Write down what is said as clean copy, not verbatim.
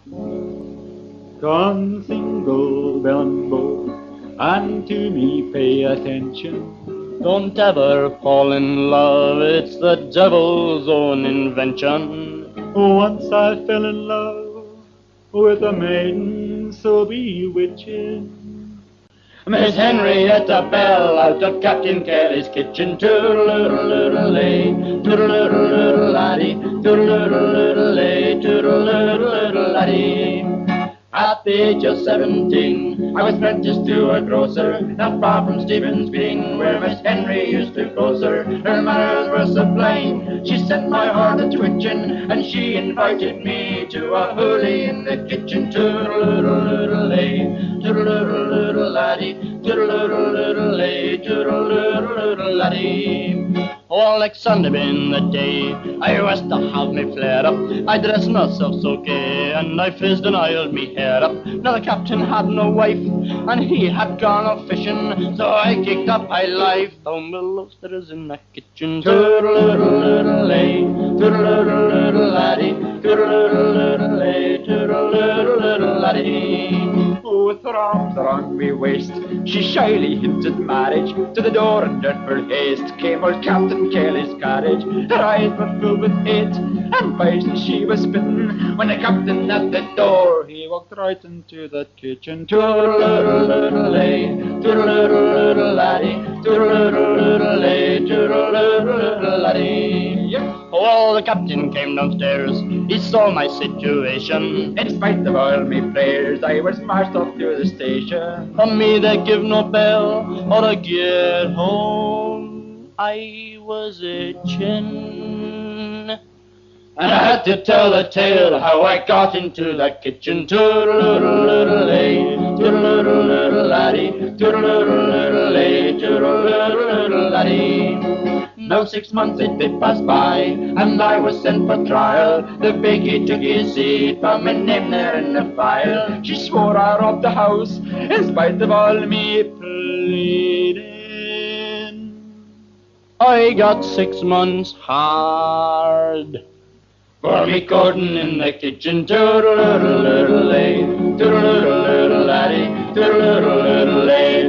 Come single bell and bow, and to me pay attention. Don't ever fall in love, it's the devil's own invention. Once I fell in love with a maiden so bewitching. Miss Henrietta Bell out of Captain Kelly's kitchen. Toodle-oodle-oodle-lay, toodle-oodle-oodle-laddie, toodle-oodle-oodle-lay, toodle-oodle-oodle-laddie. At the age of 17, I was apprenticed to a grocer, not far from Stephen's Green, where Miss Henry used to grocer. Her manners were sublime, she set my heart a-twitching, and she invited me to a hoolie in the kitchen. Toodle-oodle-oodle-lay, toodle-oodle-oodle-laddie, toodle-oodle-oodle-lay, toodle-oodle-oodle-laddie. Well, like Sunday been the day I was to have me flared up. I dressed myself so gay, and I fizzed and oiled me hair up. Now the captain had no wife, and he had gone off fishing, so I kicked up my life down below stairs in the kitchen. Toodle-oodle-oodle-lay, toodle-oodle-oodle-laddie, toodle-oodle-oodle-lay, toodle-oodle-oodle-laddie. With her arms around me waist, she shyly hinted marriage. To the door in dreadful haste came old Captain Kelly's carriage. Her eyes were filled with hate, and wisely she was smitten. When the captain at the door, he walked right into the kitchen. Toodle-oodle-oodle-lay, toodle-oodle-oodle-laddie, toodle-oodle-oodle-lay, toodle-oodle-oodle-laddie. Well, the captain came downstairs, he saw my situation. In spite of all my prayers, I was marched off to the station. For me they give no bell, or to get home I was itching. And I had to tell the tale how I got into that kitchen. Toodle-oodle-oodle-lay, toodle-oodle-oodle-laddie, toodle-oodle-oodle-lay, toodle-oodle-oodle-laddie. Now 6 months it did pass by, and I was sent for trial. The biggie took his seat, found my name there in the file. She swore I robbed the house, in spite of all me pleading. I got 6 months hard for me coding in the kitchen. Toodle-oodle-oodle-lay, toodle-oodle-oodle-laddie, toodle-oodle-oodle-lay,